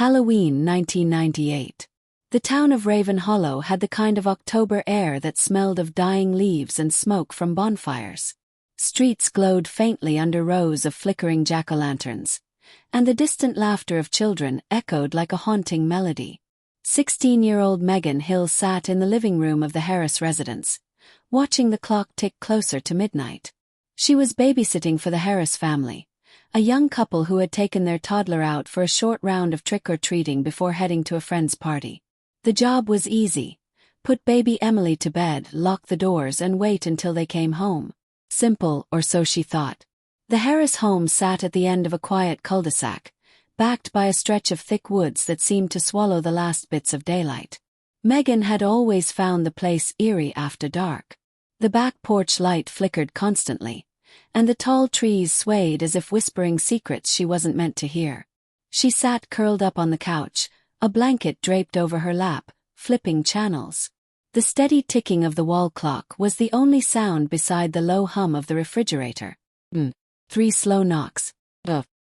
Halloween 1998. The town of Raven Hollow had the kind of October air that smelled of dying leaves and smoke from bonfires. Streets glowed faintly under rows of flickering jack-o'-lanterns, and the distant laughter of children echoed like a haunting melody. 16-year-old Megan Hill sat in the living room of the Harris residence, watching the clock tick closer to midnight. She was babysitting for the Harris family, a young couple who had taken their toddler out for a short round of trick-or-treating before heading to a friend's party. The job was easy. Put baby Emily to bed, lock the doors, and wait until they came home. Simple, or so she thought. The Harris home sat at the end of a quiet cul-de-sac, backed by a stretch of thick woods that seemed to swallow the last bits of daylight. Megan had always found the place eerie after dark. The back porch light flickered constantly, and the tall trees swayed as if whispering secrets she wasn't meant to hear. She sat curled up on the couch, a blanket draped over her lap, flipping channels. The steady ticking of the wall clock was the only sound beside the low hum of the refrigerator. 3 slow knocks.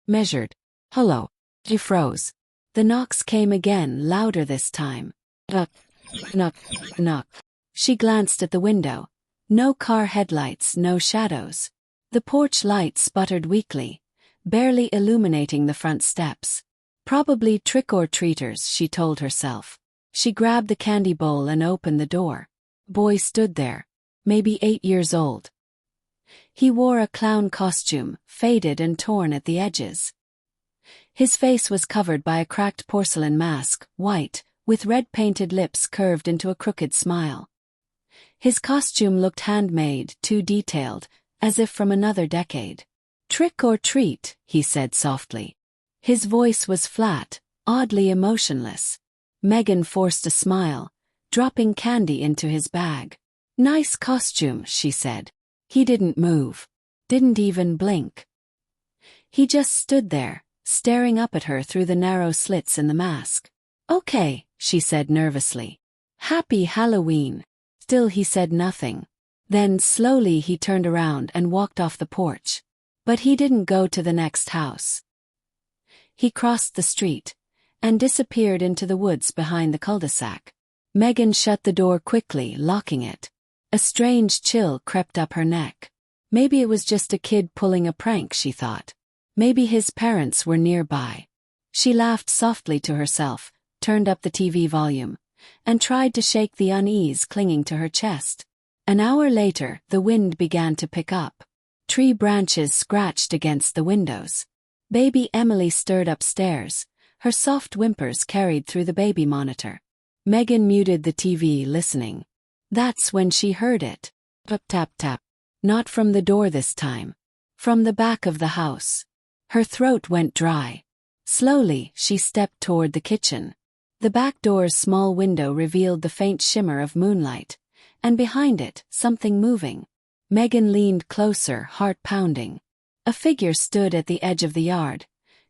Measured. Hello. She froze. The knocks came again, louder this time. Knock, knock. She glanced at the window. No car headlights, no shadows. The porch light sputtered weakly, barely illuminating the front steps. Probably trick-or-treaters, she told herself. She grabbed the candy bowl and opened the door. Boy stood there, maybe 8 years old. He wore a clown costume, faded and torn at the edges. His face was covered by a cracked porcelain mask, white, with red-painted lips curved into a crooked smile. His costume looked handmade, too detailed, as if from another decade. "Trick or treat," he said softly. His voice was flat, oddly emotionless. Megan forced a smile, dropping candy into his bag. "Nice costume," she said. He didn't move. Didn't even blink. He just stood there, staring up at her through the narrow slits in the mask. "Okay," she said nervously. "Happy Halloween." Still he said nothing. Then slowly he turned around and walked off the porch. But he didn't go to the next house. He crossed the street and disappeared into the woods behind the cul-de-sac. Megan shut the door quickly, locking it. A strange chill crept up her neck. Maybe it was just a kid pulling a prank, she thought. Maybe his parents were nearby. She laughed softly to herself, turned up the TV volume, and tried to shake the unease clinging to her chest. An hour later, the wind began to pick up. Tree branches scratched against the windows. Baby Emily stirred upstairs, her soft whimpers carried through the baby monitor. Megan muted the TV, listening. That's when she heard it. Tap tap tap. Not from the door this time. From the back of the house. Her throat went dry. Slowly, she stepped toward the kitchen. The back door's small window revealed the faint shimmer of moonlight, and behind it, something moving. Megan leaned closer, heart pounding. A figure stood at the edge of the yard,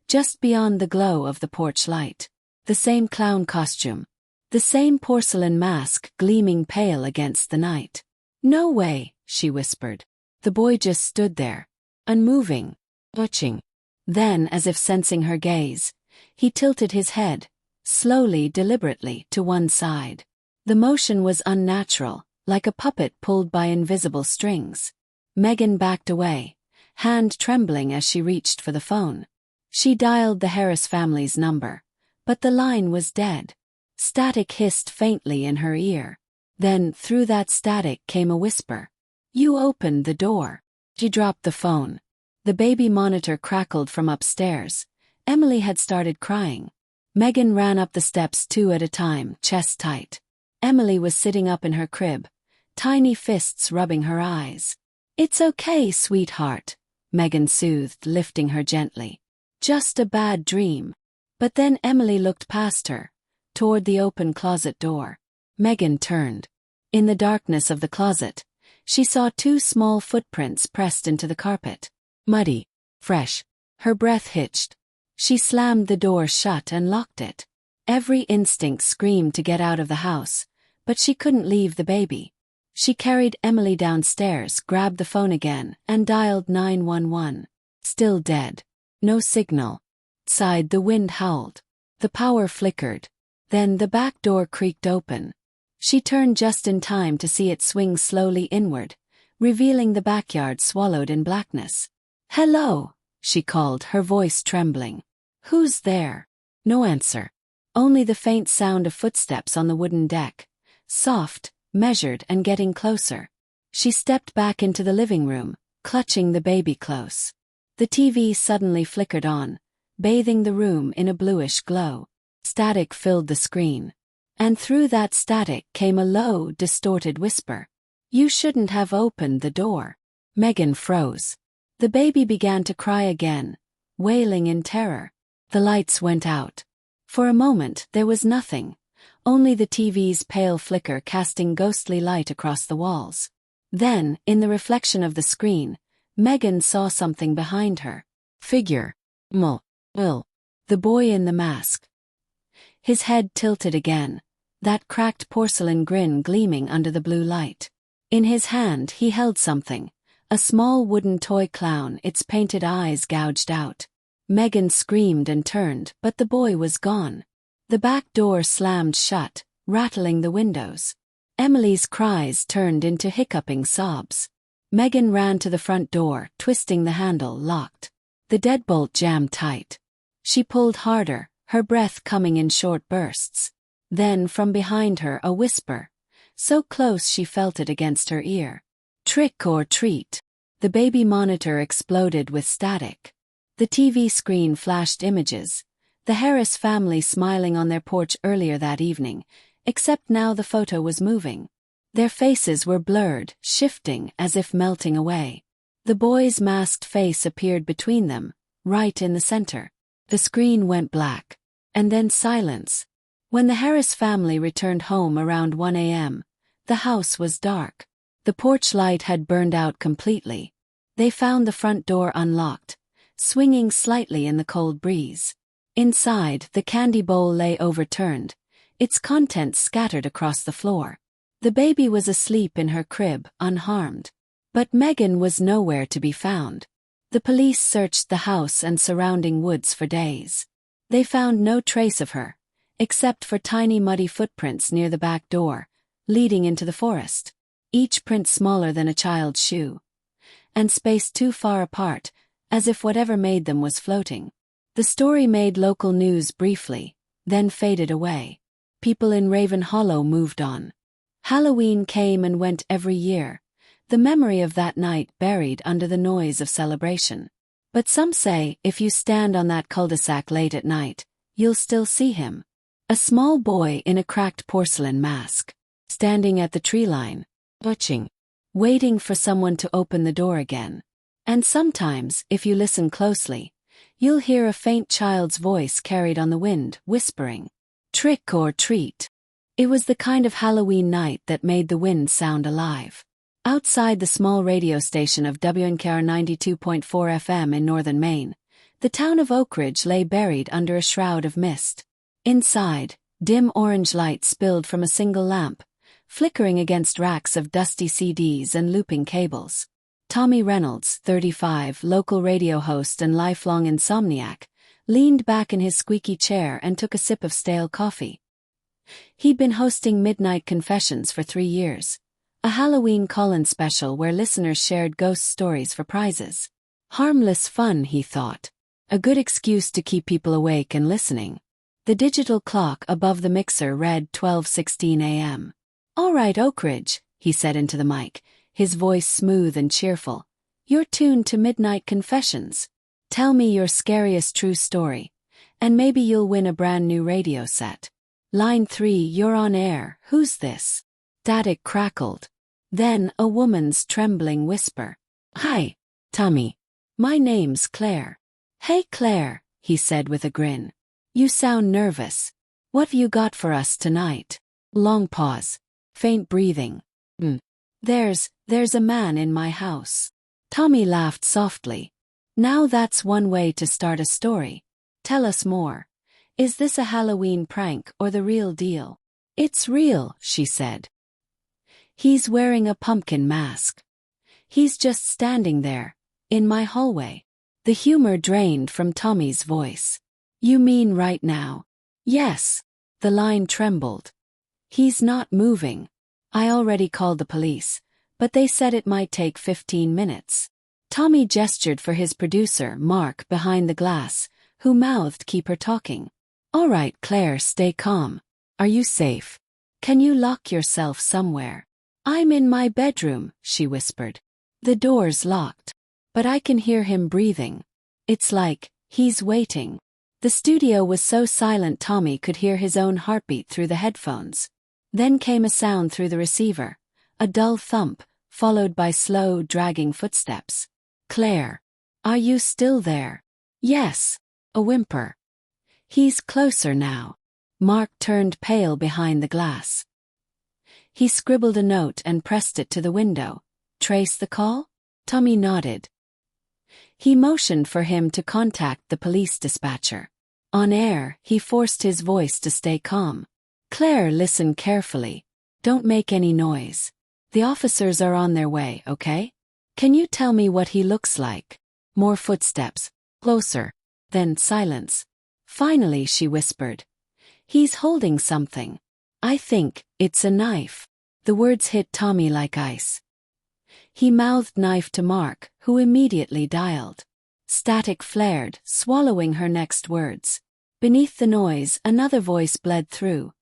just beyond the glow of the porch light. The same clown costume. The same porcelain mask gleaming pale against the night. "No way," she whispered. The boy just stood there, unmoving, watching. Then, as if sensing her gaze, he tilted his head, slowly, deliberately, to one side. The motion was unnatural, like a puppet pulled by invisible strings. Megan backed away, hand trembling as she reached for the phone. She dialed the Harris family's number, but the line was dead. Static hissed faintly in her ear. Then, through that static came a whisper. "You opened the door." She dropped the phone. The baby monitor crackled from upstairs. Emily had started crying. Megan ran up the steps 2 at a time, chest tight. Emily was sitting up in her crib, tiny fists rubbing her eyes. "It's okay, sweetheart," Megan soothed, lifting her gently. "Just a bad dream." But then Emily looked past her, toward the open closet door. Megan turned. In the darkness of the closet, she saw 2 small footprints pressed into the carpet. Muddy, fresh. Her breath hitched. She slammed the door shut and locked it. Every instinct screamed to get out of the house, but she couldn't leave the baby. She carried Emily downstairs, grabbed the phone again, and dialed 911. Still dead. No signal. Outside, the wind howled. The power flickered. Then the back door creaked open. She turned just in time to see it swing slowly inward, revealing the backyard swallowed in blackness. "Hello," she called, her voice trembling. "Who's there?" No answer. Only the faint sound of footsteps on the wooden deck, soft, measured and getting closer. She stepped back into the living room, clutching the baby close. The TV suddenly flickered on, bathing the room in a bluish glow. Static filled the screen. And through that static came a low, distorted whisper. "You shouldn't have opened the door." Megan froze. The baby began to cry again, wailing in terror. The lights went out. For a moment there was nothing, only the TV's pale flicker casting ghostly light across the walls. Then, in the reflection of the screen, Megan saw something behind her. Figure. The boy in the mask. His head tilted again, that cracked porcelain grin gleaming under the blue light. In his hand he held something, a small wooden toy clown, its painted eyes gouged out. Megan screamed and turned, but the boy was gone. The back door slammed shut, rattling the windows. Emily's cries turned into hiccuping sobs. Megan ran to the front door, twisting the handle, locked. The deadbolt jammed tight. She pulled harder, her breath coming in short bursts. Then from behind her a whisper, so close she felt it against her ear. "Trick or treat." The baby monitor exploded with static. The TV screen flashed images, the Harris family smiling on their porch earlier that evening, except now the photo was moving. Their faces were blurred, shifting as if melting away. The boy's masked face appeared between them, right in the center. The screen went black. And then silence. When the Harris family returned home around 1 a.m., the house was dark. The porch light had burned out completely. They found the front door unlocked, swinging slightly in the cold breeze. Inside, the candy bowl lay overturned, its contents scattered across the floor. The baby was asleep in her crib, unharmed. But Megan was nowhere to be found. The police searched the house and surrounding woods for days. They found no trace of her, except for tiny muddy footprints near the back door, leading into the forest, each print smaller than a child's shoe, and spaced too far apart, as if whatever made them was floating. The story made local news briefly, then faded away. People in Raven Hollow moved on. Halloween came and went every year, the memory of that night buried under the noise of celebration. But some say if you stand on that cul-de-sac late at night, you'll still see him. A small boy in a cracked porcelain mask, standing at the tree line, watching, waiting for someone to open the door again. And sometimes, if you listen closely, you'll hear a faint child's voice carried on the wind, whispering, "Trick or treat." It was the kind of Halloween night that made the wind sound alive. Outside the small radio station of WNKR 92.4 FM in northern Maine, the town of Oak Ridge lay buried under a shroud of mist. Inside, dim orange light spilled from a single lamp, flickering against racks of dusty CDs and looping cables. Tommy Reynolds, 35, local radio host and lifelong insomniac, leaned back in his squeaky chair and took a sip of stale coffee. He'd been hosting Midnight Confessions for 3 years. A Halloween call-in special where listeners shared ghost stories for prizes. Harmless fun, he thought. A good excuse to keep people awake and listening. The digital clock above the mixer read 12:16 a.m. "All right, Oak Ridge," he said into the mic, his voice smooth and cheerful. "You're tuned to Midnight Confessions. Tell me your scariest true story, and maybe you'll win a brand new radio set. Line 3, you're on air. Who's this?" Static crackled. Then a woman's trembling whisper. "Hi, Tommy. My name's Claire." "Hey Claire," he said with a grin. "You sound nervous. What've you got for us tonight?" Long pause. Faint breathing. There's a man in my house." Tommy laughed softly. "Now that's one way to start a story. Tell us more. Is this a Halloween prank or the real deal?" "It's real," she said. "He's wearing a pumpkin mask. He's just standing there, in my hallway." The humor drained from Tommy's voice. "You mean right now?" Yes. The line trembled. He's not moving. I already called the police, but they said it might take 15 minutes. Tommy gestured for his producer, Mark, behind the glass, who mouthed, "Keep her talking." "All right, Claire, stay calm. Are you safe? Can you lock yourself somewhere?" "I'm in my bedroom," she whispered. "The door's locked. But I can hear him breathing. It's like he's waiting." The studio was so silent Tommy could hear his own heartbeat through the headphones. Then came a sound through the receiver, a dull thump, followed by slow, dragging footsteps. "Claire, are you still there?" "Yes." A whimper. "He's closer now." Mark turned pale behind the glass. He scribbled a note and pressed it to the window. "Trace the call?" Tommy nodded. He motioned for him to contact the police dispatcher. On air, he forced his voice to stay calm. "Claire, listen carefully. Don't make any noise. The officers are on their way, okay? Can you tell me what he looks like?" More footsteps. Closer. Then silence. Finally, she whispered. "He's holding something. I think it's a knife." The words hit Tommy like ice. He mouthed "knife" to Mark, who immediately dialed. Static flared, swallowing her next words. Beneath the noise, another voice bled through.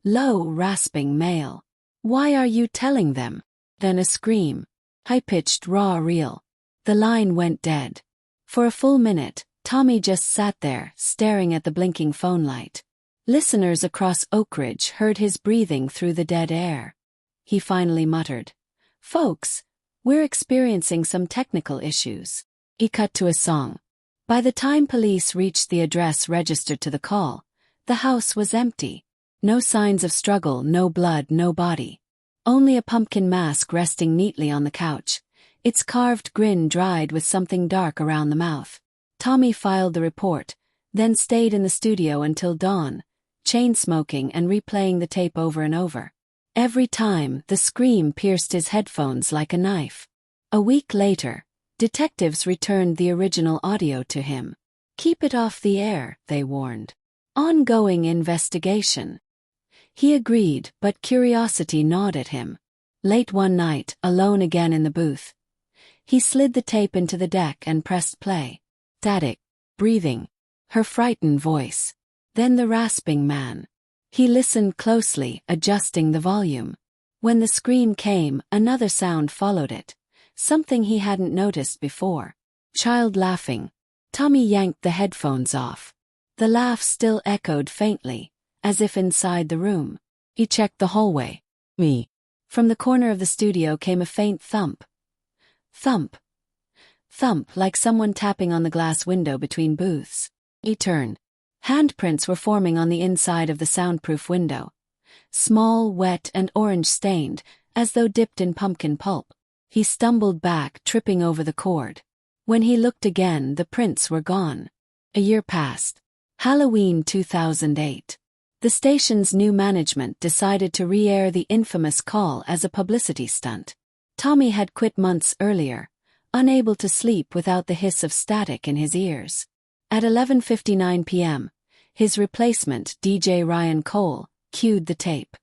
Low, rasping male. "Why are you telling them?" Then a scream. High-pitched, raw, real. The line went dead. For a full minute, Tommy just sat there, staring at the blinking phone light. Listeners across Oak Ridge heard his breathing through the dead air. He finally muttered, "Folks, we're experiencing some technical issues." He cut to a song. By the time police reached the address registered to the call, the house was empty. No signs of struggle, no blood, no body. Only a pumpkin mask resting neatly on the couch, its carved grin dried with something dark around the mouth. Tommy filed the report, then stayed in the studio until dawn, chain-smoking and replaying the tape over and over. Every time, the scream pierced his headphones like a knife. A week later, detectives returned the original audio to him. "Keep it off the air," they warned. "Ongoing investigation." He agreed, but curiosity gnawed at him. Late one night, alone again in the booth, he slid the tape into the deck and pressed play. Static. Breathing. Her frightened voice. Then the rasping man. He listened closely, adjusting the volume. When the scream came, another sound followed it. Something he hadn't noticed before. Child laughing. Tommy yanked the headphones off. The laugh still echoed faintly, as if inside the room. He checked the hallway. "Me." From the corner of the studio came a faint thump. Thump. Thump, like someone tapping on the glass window between booths. He turned. Handprints were forming on the inside of the soundproof window. Small, wet, and orange-stained, as though dipped in pumpkin pulp. He stumbled back, tripping over the cord. When he looked again, the prints were gone. A year passed. Halloween 2008. The station's new management decided to re-air the infamous call as a publicity stunt. Tommy had quit months earlier, unable to sleep without the hiss of static in his ears. At 11:59 p.m., his replacement, DJ Ryan Cole, cued the tape.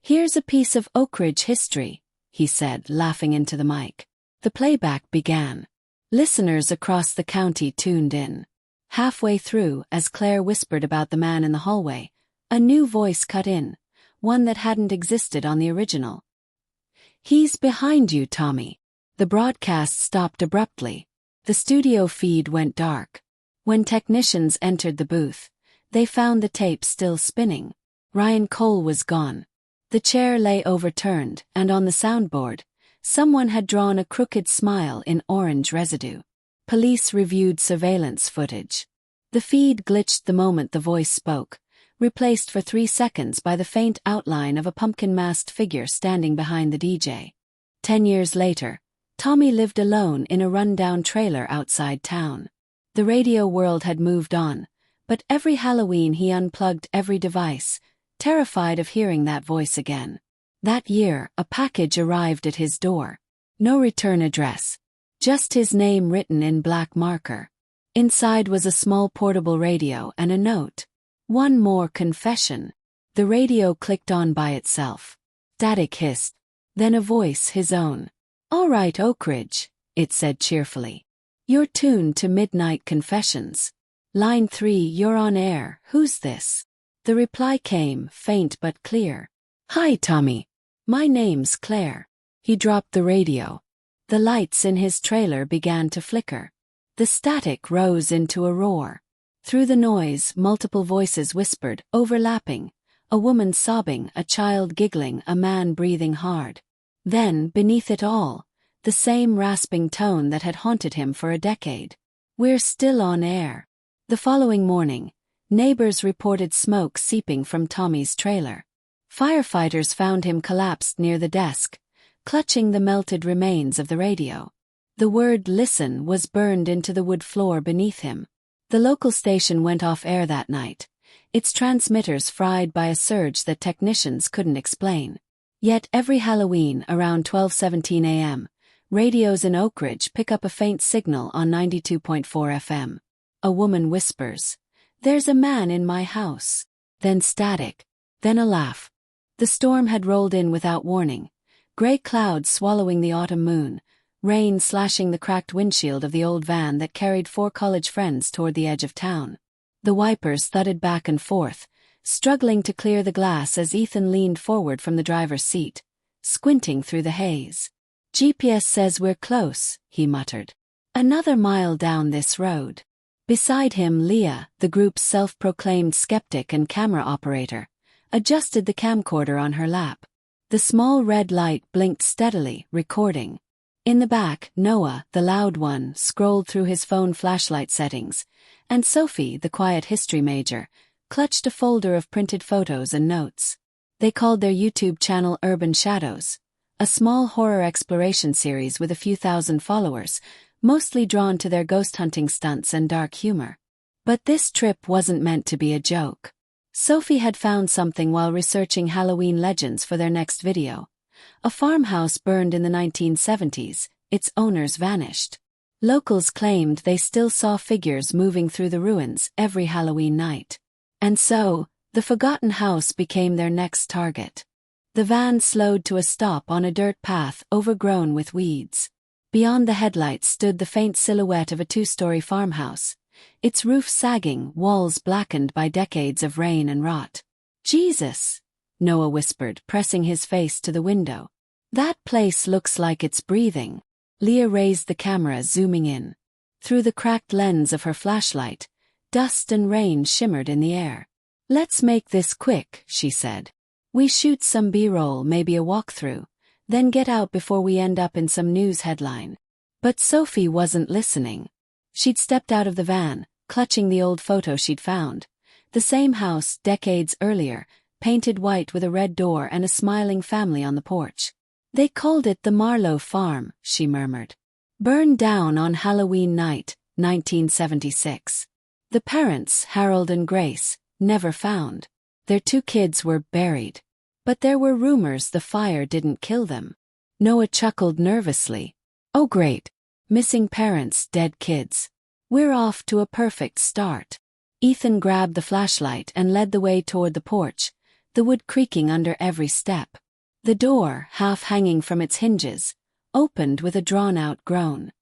"Here's a piece of Oak Ridge history," he said, laughing into the mic. The playback began. Listeners across the county tuned in. Halfway through, as Claire whispered about the man in the hallway, a new voice cut in, one that hadn't existed on the original. "He's behind you, Tommy." The broadcast stopped abruptly. The studio feed went dark. When technicians entered the booth, they found the tape still spinning. Ryan Cole was gone. The chair lay overturned, and on the soundboard, someone had drawn a crooked smile in orange residue. Police reviewed surveillance footage. The feed glitched the moment the voice spoke, replaced for 3 seconds by the faint outline of a pumpkin-masked figure standing behind the DJ. 10 years later, Tommy lived alone in a run-down trailer outside town. The radio world had moved on, but every Halloween he unplugged every device, terrified of hearing that voice again. That year, a package arrived at his door. No return address. Just his name written in black marker. Inside was a small portable radio and a note. One more confession. The radio clicked on by itself. Static hissed. Then a voice, his own. "All right, Oak Ridge," it said cheerfully. "You're tuned to Midnight Confessions. Line 3, you're on air. Who's this?" The reply came, faint but clear. "Hi, Tommy. My name's Claire." He dropped the radio. The lights in his trailer began to flicker. The static rose into a roar. Through the noise, multiple voices whispered, overlapping. A woman sobbing, a child giggling, a man breathing hard. Then, beneath it all, the same rasping tone that had haunted him for a decade. "We're still on air." The following morning, neighbors reported smoke seeping from Tommy's trailer. Firefighters found him collapsed near the desk, clutching the melted remains of the radio. The word "listen" was burned into the wood floor beneath him. The local station went off air that night, its transmitters fried by a surge that technicians couldn't explain. Yet every Halloween around 12:17 a.m., radios in Oak Ridge pick up a faint signal on 92.4 FM. A woman whispers, "There's a man in my house." Then static. Then a laugh. The storm had rolled in without warning, gray clouds swallowing the autumn moon, rain slashing the cracked windshield of the old van that carried 4 college friends toward the edge of town. The wipers thudded back and forth, struggling to clear the glass as Ethan leaned forward from the driver's seat, squinting through the haze. "GPS says we're close," he muttered. "Another mile down this road." Beside him, Leah, the group's self-proclaimed skeptic and camera operator, adjusted the camcorder on her lap. The small red light blinked steadily, recording. In the back, Noah, the loud one, scrolled through his phone flashlight settings, and Sophie, the quiet history major, clutched a folder of printed photos and notes. They called their YouTube channel Urban Shadows, a small horror exploration series with a few thousand followers, mostly drawn to their ghost hunting stunts and dark humor. But this trip wasn't meant to be a joke. Sophie had found something while researching Halloween legends for their next video. A farmhouse burned in the 1970s, its owners vanished. Locals claimed they still saw figures moving through the ruins every Halloween night. And so, the forgotten house became their next target. The van slowed to a stop on a dirt path overgrown with weeds. Beyond the headlights stood the faint silhouette of a 2-story farmhouse, its roof sagging, walls blackened by decades of rain and rot. "Jesus," Noah whispered, pressing his face to the window. "That place looks like it's breathing." Leah raised the camera, zooming in. Through the cracked lens of her flashlight, dust and rain shimmered in the air. "Let's make this quick," she said. "We shoot some B-roll, maybe a walkthrough, then get out before we end up in some news headline." But Sophie wasn't listening. She'd stepped out of the van, clutching the old photo she'd found. The same house, decades earlier, painted white with a red door and a smiling family on the porch. "They called it the Marlowe Farm," she murmured. "Burned down on Halloween night, 1976. The parents, Harold and Grace, never found. Their 2 kids were buried. But there were rumors the fire didn't kill them." Noah chuckled nervously. "Oh great. Missing parents, dead kids. We're off to a perfect start." Ethan grabbed the flashlight and led the way toward the porch, the wood creaking under every step. The door, half hanging from its hinges, opened with a drawn-out groan.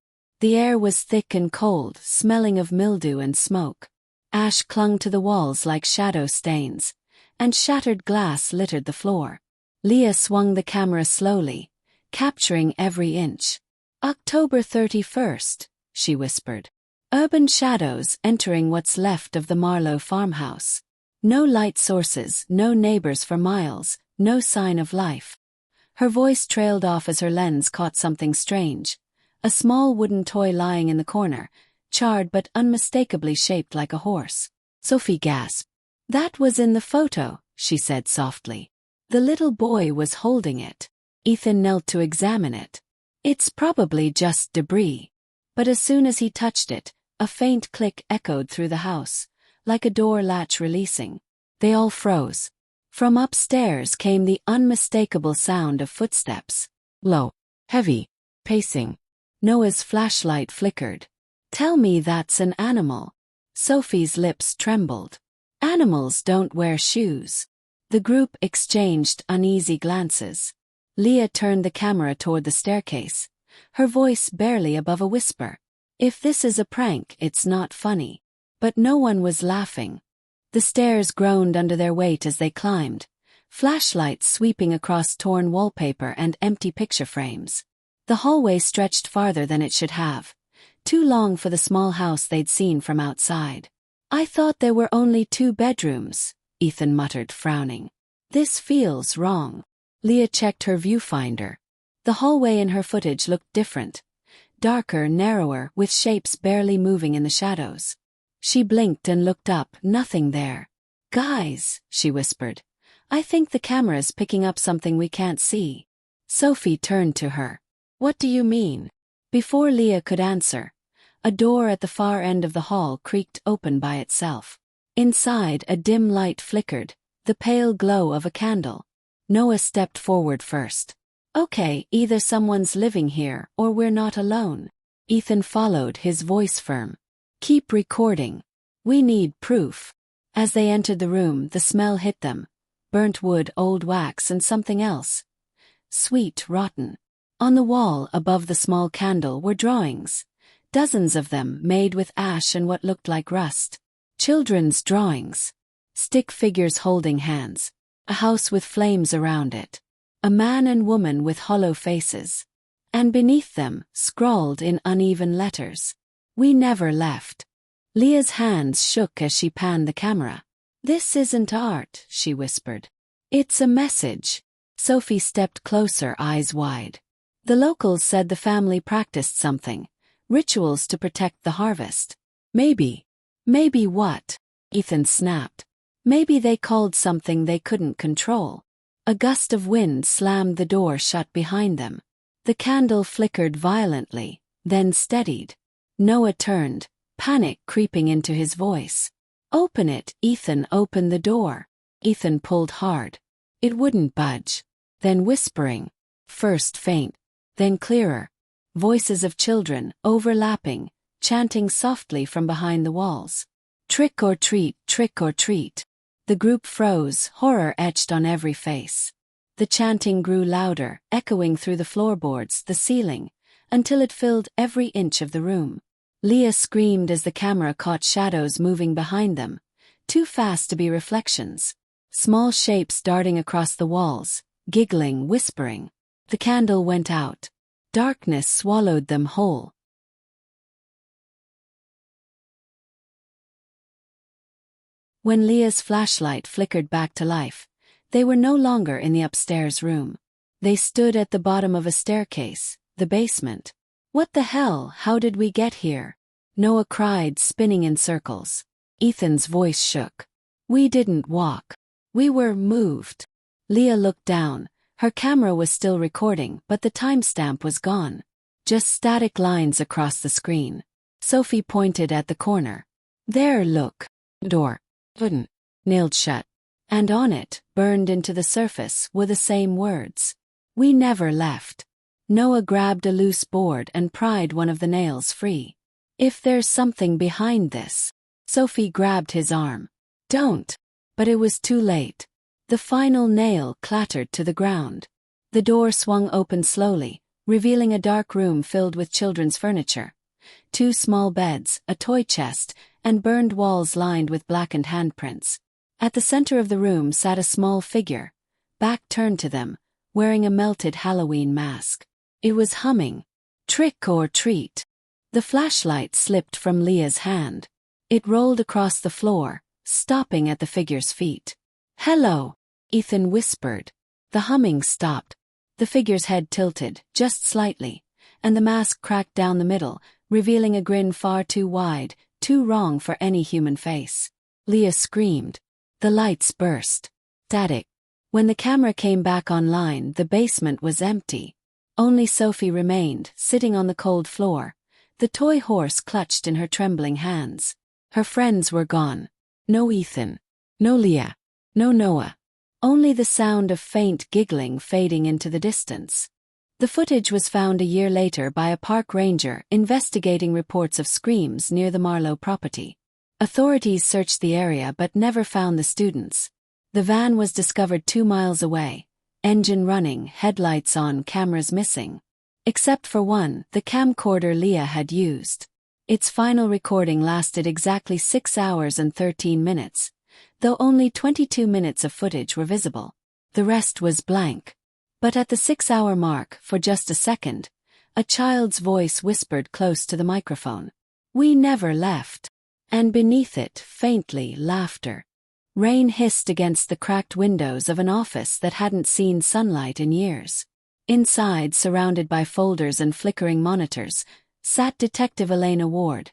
The air was thick and cold, smelling of mildew and smoke. Ash clung to the walls like shadow stains, and shattered glass littered the floor. Leah swung the camera slowly, capturing every inch. "October 31st, she whispered. "Urban shadows entering what's left of the Marlowe farmhouse. No light sources, no neighbors for miles, no sign of life." Her voice trailed off as her lens caught something strange. A small wooden toy lying in the corner, charred but unmistakably shaped like a horse. Sophie gasped. "That was in the photo," she said softly. "The little boy was holding it." Ethan knelt to examine it. "It's probably just debris." But as soon as he touched it, a faint click echoed through the house, like a door latch releasing. They all froze. From upstairs came the unmistakable sound of footsteps. Low, heavy, pacing. Noah's flashlight flickered. "Tell me that's an animal." Sophie's lips trembled. Animals don't wear shoes. The group exchanged uneasy glances. Leah turned the camera toward the staircase, her voice barely above a whisper. If this is a prank, it's not funny. But no one was laughing. The stairs groaned under their weight as they climbed, flashlights sweeping across torn wallpaper and empty picture frames. The hallway stretched farther than it should have, too long for the small house they'd seen from outside. I thought there were only 2 bedrooms, Ethan muttered, frowning. This feels wrong. Leah checked her viewfinder. The hallway in her footage looked different. Darker, narrower, with shapes barely moving in the shadows. She blinked and looked up, nothing there. Guys, she whispered. I think the camera's picking up something we can't see. Sophie turned to her. What do you mean? Before Leah could answer, a door at the far end of the hall creaked open by itself. Inside, a dim light flickered, the pale glow of a candle. Noah stepped forward first. Okay, either someone's living here or we're not alone. Ethan followed, his voice firm. Keep recording. We need proof. As they entered the room, the smell hit them. Burnt wood, old wax, and something else. Sweet, rotten. On the wall, above the small candle, were drawings. Dozens of them, made with ash and what looked like rust. Children's drawings. Stick figures holding hands. A house with flames around it. A man and woman with hollow faces. And beneath them, scrawled in uneven letters. We never left. Leah's hands shook as she panned the camera. This isn't art, she whispered. It's a message. Sophie stepped closer, eyes wide. The locals said the family practiced something. Rituals to protect the harvest. Maybe. Maybe what? Ethan snapped. Maybe they called something they couldn't control. A gust of wind slammed the door shut behind them. The candle flickered violently, then steadied. Noah turned, panic creeping into his voice. Open it, Ethan, open the door. Ethan pulled hard. It wouldn't budge. Then whispering. First faint, then clearer. Voices of children, overlapping, chanting softly from behind the walls. Trick or treat, trick or treat. The group froze, horror etched on every face. The chanting grew louder, echoing through the floorboards, the ceiling, until it filled every inch of the room. Leah screamed as the camera caught shadows moving behind them, too fast to be reflections. Small shapes darting across the walls, giggling, whispering. The candle went out. Darkness swallowed them whole. When Leah's flashlight flickered back to life, they were no longer in the upstairs room. They stood at the bottom of a staircase, the basement. What the hell, how did we get here? Noah cried, spinning in circles. Ethan's voice shook. We didn't walk. We were moved. Leah looked down. Her camera was still recording, but the timestamp was gone. Just static lines across the screen. Sophie pointed at the corner. There, look. Door. Wooden. Nailed shut. And on it, burned into the surface, were the same words. We never left. Noah grabbed a loose board and pried one of the nails free. If there's something behind this. Sophie grabbed his arm. Don't. But it was too late. The final nail clattered to the ground. The door swung open slowly, revealing a dark room filled with children's furniture. 2 small beds, a toy chest, and burned walls lined with blackened handprints. At the center of the room sat a small figure, back turned to them, wearing a melted Halloween mask. It was humming. Trick or treat. The flashlight slipped from Leah's hand. It rolled across the floor, stopping at the figure's feet. Hello, Ethan whispered. The humming stopped. The figure's head tilted, just slightly, and the mask cracked down the middle, revealing a grin far too wide, too wrong for any human face. Leah screamed. The lights burst. Static. When the camera came back online, the basement was empty. Only Sophie remained, sitting on the cold floor, the toy horse clutched in her trembling hands. Her friends were gone. No Ethan. No Leah. No Noah. Only the sound of faint giggling fading into the distance. The footage was found a year later by a park ranger investigating reports of screams near the Marlowe property. Authorities searched the area but never found the students. The van was discovered 2 miles away, engine running, headlights on, cameras missing. Except for one, the camcorder Leah had used. Its final recording lasted exactly 6 hours and 13 minutes, though only 22 minutes of footage were visible. The rest was blank. But at the 6-hour mark, for just a second, a child's voice whispered close to the microphone. "We never left." And beneath it, faintly, laughter. Rain hissed against the cracked windows of an office that hadn't seen sunlight in years. Inside, surrounded by folders and flickering monitors, sat Detective Elena Ward,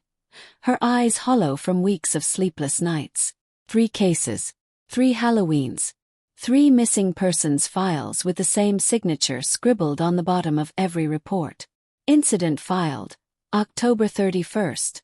her eyes hollow from weeks of sleepless nights. 3 cases, 3 Halloweens, 3 missing persons files with the same signature scribbled on the bottom of every report. Incident filed, October 31st.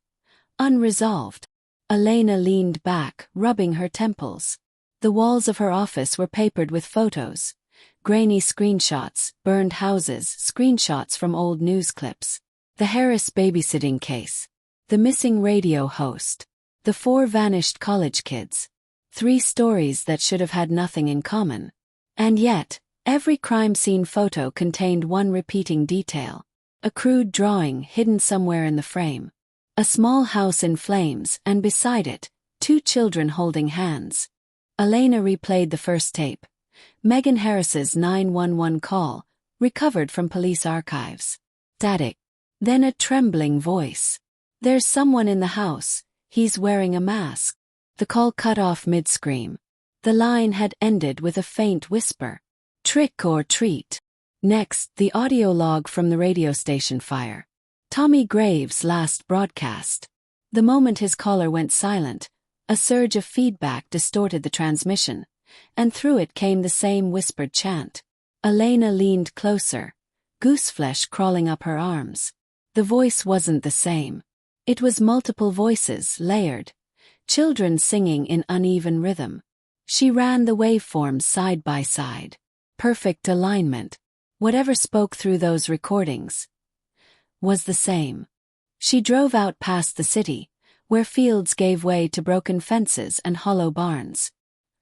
Unresolved. Elena leaned back, rubbing her temples. The walls of her office were papered with photos, grainy screenshots, burned houses, screenshots from old news clips. The Harris babysitting case. The missing radio host. The 4 vanished college kids. 3 stories that should have had nothing in common. And yet, every crime scene photo contained one repeating detail. A crude drawing hidden somewhere in the frame. A small house in flames, and beside it, 2 children holding hands. Elena replayed the first tape. Megan Harris's 911 call, recovered from police archives. Static. Then a trembling voice. "There's someone in the house. He's wearing a mask." The call cut off mid-scream. The line had ended with a faint whisper. "Trick or treat." Next, the audio log from the radio station fire. Tommy Graves' last broadcast. The moment his caller went silent, a surge of feedback distorted the transmission, and through it came the same whispered chant. Elena leaned closer, gooseflesh crawling up her arms. The voice wasn't the same. It was multiple voices, layered. Children singing in uneven rhythm. She ran the waveforms side by side. Perfect alignment. Whatever spoke through those recordings was the same. She drove out past the city, where fields gave way to broken fences and hollow barns.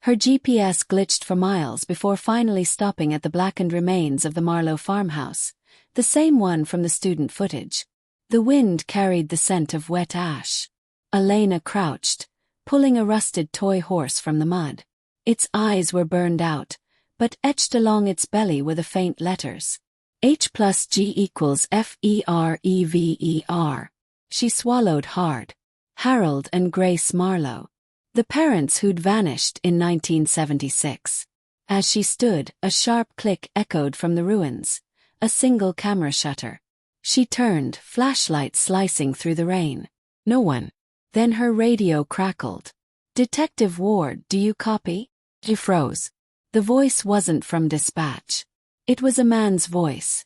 Her GPS glitched for miles before finally stopping at the blackened remains of the Marlowe farmhouse, the same one from the student footage. The wind carried the scent of wet ash. Elena crouched, pulling a rusted toy horse from the mud. Its eyes were burned out, but etched along its belly were the faint letters. H+G=FEREVER. She swallowed hard. Harold and Grace Marlowe. The parents who'd vanished in 1976. As she stood, a sharp click echoed from the ruins. A single camera shutter. She turned, flashlight slicing through the rain. No one. Then her radio crackled. "Detective Ward, do you copy?" She froze. The voice wasn't from dispatch. It was a man's voice.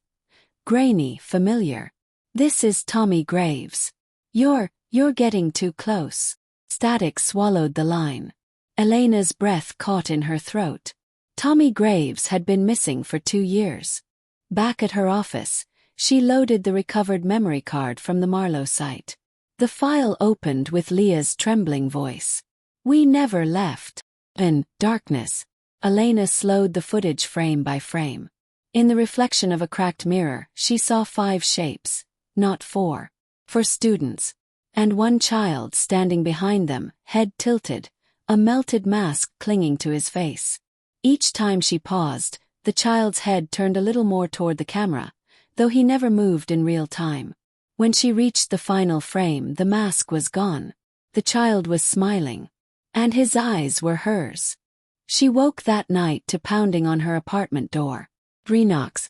Grainy, familiar. "This is Tommy Graves. You're getting too close." Static swallowed the line. Elena's breath caught in her throat. Tommy Graves had been missing for 2 years. Back at her office, she loaded the recovered memory card from the Marlowe site. The file opened with Leah's trembling voice. "We never left." In darkness, Elena slowed the footage frame by frame. In the reflection of a cracked mirror, she saw 5 shapes, not 4. 4 students. And one child standing behind them, head tilted, a melted mask clinging to his face. Each time she paused, the child's head turned a little more toward the camera, though he never moved in real time. When she reached the final frame, the mask was gone. The child was smiling. And his eyes were hers. She woke that night to pounding on her apartment door. 3 knocks.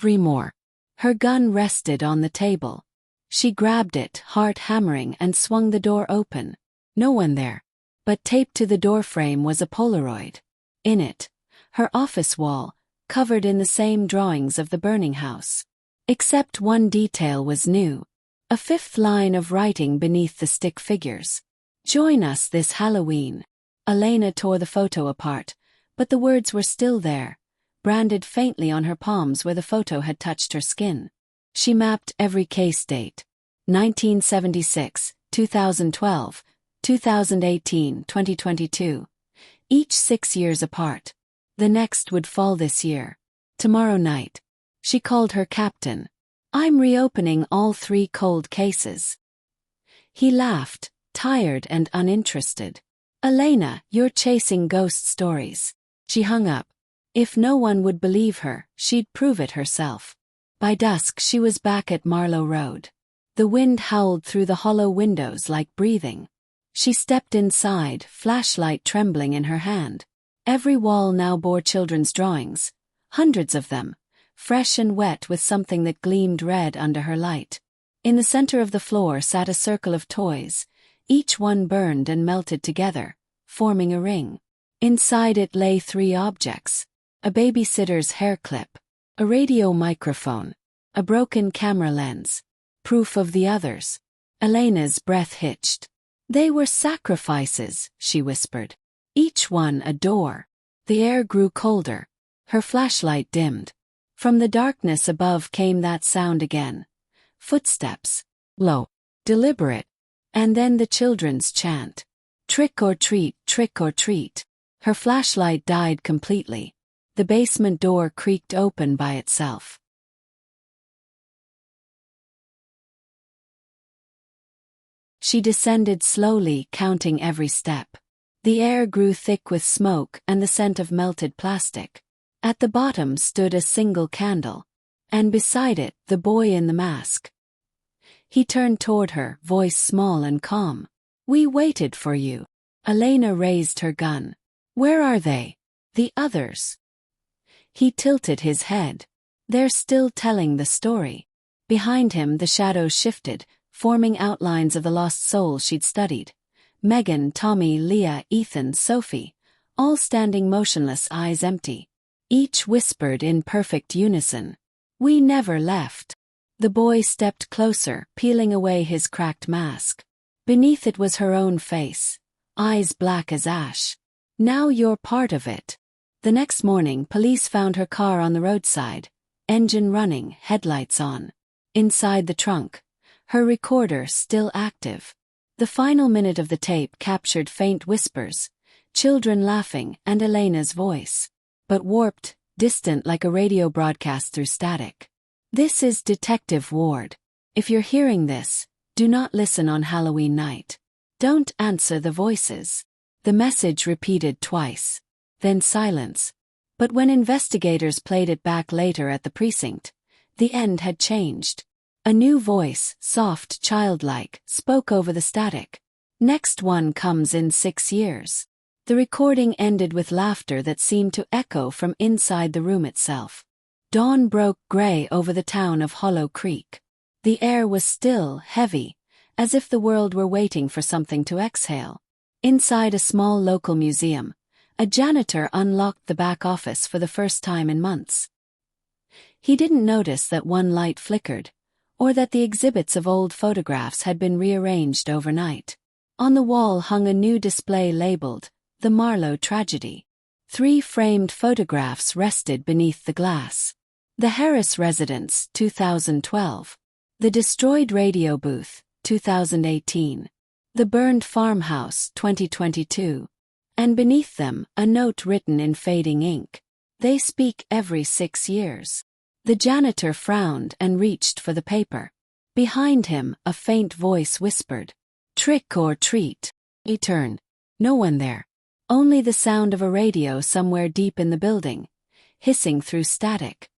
3 more. Her gun rested on the table. She grabbed it, heart hammering, and swung the door open. No one there. But taped to the doorframe was a Polaroid. In it, her office wall, covered in the same drawings of the burning house. Except one detail was new. A 5th line of writing beneath the stick figures. "Join us this Halloween." Elena tore the photo apart, but the words were still there, branded faintly on her palms where the photo had touched her skin. She mapped every case date. 1976, 2012, 2018-2022. Each 6 years apart. The next would fall this year. Tomorrow night. She called her captain. I'm reopening all 3 cold cases. He laughed, tired and uninterested. Elena, you're chasing ghost stories. She hung up. If no one would believe her, she'd prove it herself. By dusk she was back at Marlow Road. The wind howled through the hollow windows like breathing. She stepped inside, flashlight trembling in her hand. Every wall now bore children's drawings, hundreds of them, fresh and wet with something that gleamed red under her light. In the center of the floor sat a circle of toys, each one burned and melted together, forming a ring. Inside it lay 3 objects: a babysitter's hair clip, a radio microphone, a broken camera lens. Proof of the others. Elena's breath hitched. They were sacrifices, she whispered. Each one a door. The air grew colder. Her flashlight dimmed. From the darkness above came that sound again. Footsteps. Low. Deliberate. And then the children's chant. Trick or treat, trick or treat. Her flashlight died completely. The basement door creaked open by itself. She descended slowly, counting every step. The air grew thick with smoke and the scent of melted plastic. At the bottom stood a single candle. And beside it, the boy in the mask. He turned toward her, voice small and calm. We waited for you. Elena raised her gun. Where are they? The others. He tilted his head. They're still telling the story. Behind him the shadows shifted, forming outlines of the lost souls she'd studied. Megan, Tommy, Leah, Ethan, Sophie, all standing motionless, eyes empty. Each whispered in perfect unison. We never left. The boy stepped closer, peeling away his cracked mask. Beneath it was her own face, eyes black as ash. Now you're part of it. The next morning, police found her car on the roadside, engine running, headlights on. Inside the trunk, her recorder still active. The final minute of the tape captured faint whispers, children laughing, and Elena's voice. But warped, distant like a radio broadcast through static. This is Detective Ward. If you're hearing this, do not listen on Halloween night. Don't answer the voices. The message repeated twice. Then silence. But when investigators played it back later at the precinct, the end had changed. A new voice, soft, childlike, spoke over the static. Next one comes in 6 years. The recording ended with laughter that seemed to echo from inside the room itself. Dawn broke gray over the town of Hollow Creek. The air was still, heavy, as if the world were waiting for something to exhale. Inside a small local museum, a janitor unlocked the back office for the first time in months. He didn't notice that one light flickered, or that the exhibits of old photographs had been rearranged overnight. On the wall hung a new display labeled, The Marlow Tragedy. 3 framed photographs rested beneath the glass. The Harris Residence, 2012. The Destroyed Radio Booth, 2018. The Burned Farmhouse, 2022. And beneath them, a note written in fading ink. They speak every 6 years. The janitor frowned and reached for the paper. Behind him, a faint voice whispered, Trick or treat. He turned. No one there. Only the sound of a radio somewhere deep in the building, hissing through static.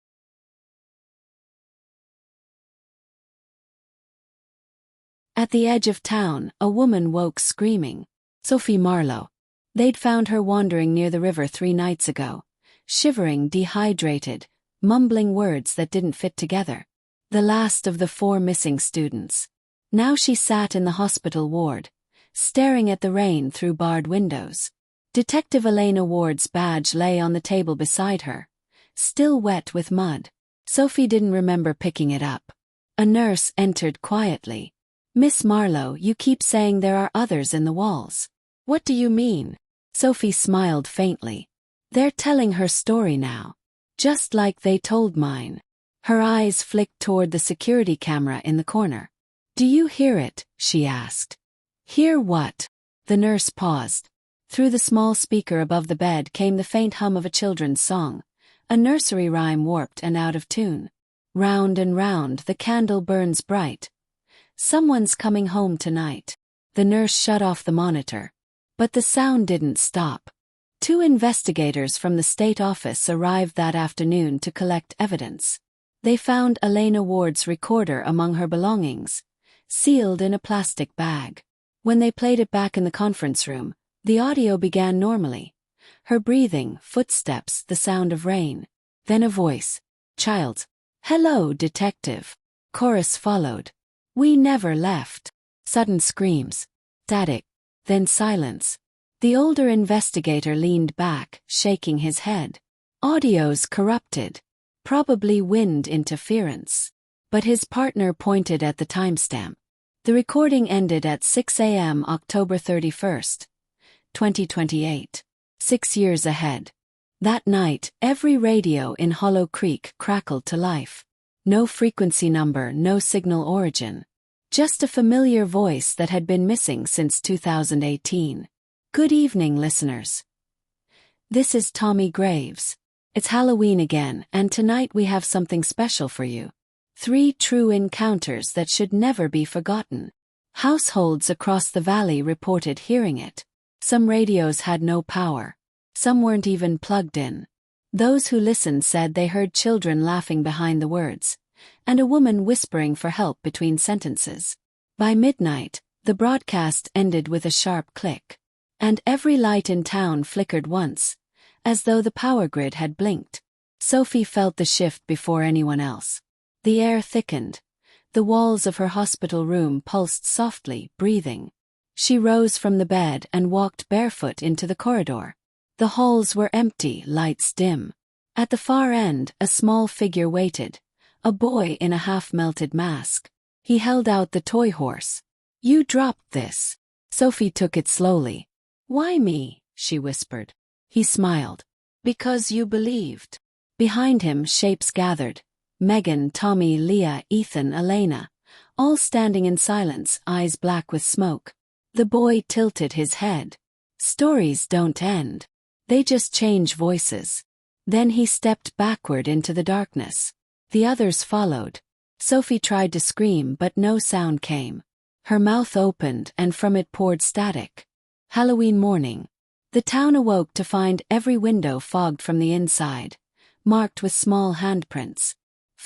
At the edge of town, a woman woke screaming. Sophie Marlow. They'd found her wandering near the river 3 nights ago, shivering, dehydrated, mumbling words that didn't fit together. The last of the 4 missing students. Now she sat in the hospital ward, staring at the rain through barred windows. Detective Elena Ward's badge lay on the table beside her, still wet with mud. Sophie didn't remember picking it up. A nurse entered quietly. Miss Marlow, you keep saying there are others in the walls. What do you mean? Sophie smiled faintly. They're telling her story now. Just like they told mine. Her eyes flicked toward the security camera in the corner. Do you hear it? She asked. Hear what? The nurse paused. Through the small speaker above the bed came the faint hum of a children's song, a nursery rhyme warped and out of tune. Round and round the candle burns bright. Someone's coming home tonight. The nurse shut off the monitor. But the sound didn't stop. 2 investigators from the state office arrived that afternoon to collect evidence. They found Elena Ward's recorder among her belongings, sealed in a plastic bag. When they played it back in the conference room, the audio began normally. Her breathing, footsteps, the sound of rain. Then a voice. Child's. "Hello, detective." Chorus followed. "We never left." Sudden screams. Static. Then silence. The older investigator leaned back, shaking his head. Audio's corrupted. Probably wind interference. But his partner pointed at the timestamp. The recording ended at 6 a.m. October 31st, 2028. 6 years ahead. That night, every radio in Hollow Creek crackled to life. No frequency number, no signal origin. Just a familiar voice that had been missing since 2018. Good evening, listeners. This is Tommy Graves. It's Halloween again, and tonight we have something special for you. 3 true encounters that should never be forgotten. Households across the valley reported hearing it. Some radios had no power. Some weren't even plugged in. Those who listened said they heard children laughing behind the words, and a woman whispering for help between sentences. By midnight, the broadcast ended with a sharp click. And every light in town flickered once, as though the power grid had blinked. Sophie felt the shift before anyone else. The air thickened. The walls of her hospital room pulsed softly, breathing. She rose from the bed and walked barefoot into the corridor. The halls were empty, lights dim. At the far end, a small figure waited, a boy in a half-melted mask. He held out the toy horse. "You dropped this." Sophie took it slowly. "Why me?" she whispered. He smiled. "Because you believed." Behind him, shapes gathered. Megan, Tommy, Leah, Ethan, Elena, all standing in silence, eyes black with smoke. The boy tilted his head. Stories don't end. They just change voices. Then he stepped backward into the darkness. The others followed. Sophie tried to scream, but no sound came. Her mouth opened, and from it poured static. Halloween morning. The town awoke to find every window fogged from the inside, marked with small handprints.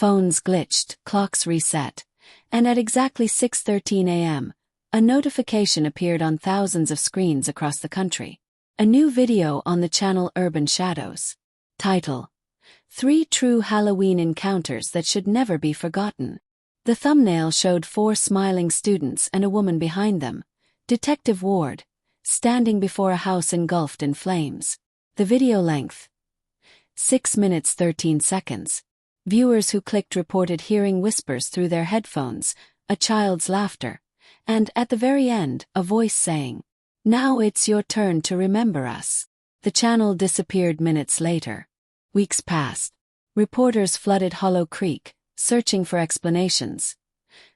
Phones glitched, clocks reset, and at exactly 6:13 a.m., a notification appeared on thousands of screens across the country. A new video on the channel Urban Shadows. Title: 3 True Halloween Encounters That Should Never Be Forgotten. The thumbnail showed 4 smiling students and a woman behind them, Detective Ward, standing before a house engulfed in flames. The video length: 6 minutes 13 seconds. Viewers who clicked reported hearing whispers through their headphones, a child's laughter, and at the very end, a voice saying, "Now it's your turn to remember us." The channel disappeared minutes later. Weeks passed. Reporters flooded Hollow Creek, searching for explanations.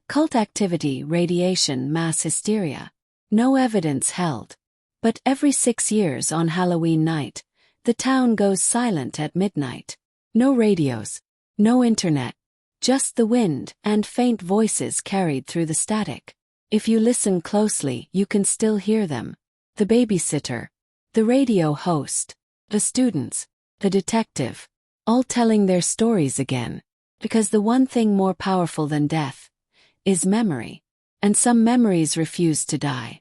Cult activity, radiation, mass hysteria. No evidence held. But every 6 years on Halloween night, the town goes silent at midnight. No radios. No internet. Just the wind and faint voices carried through the static. If you listen closely, you can still hear them. The babysitter, the radio host, the students, the detective, all telling their stories again. Because the one thing more powerful than death is memory. And some memories refuse to die.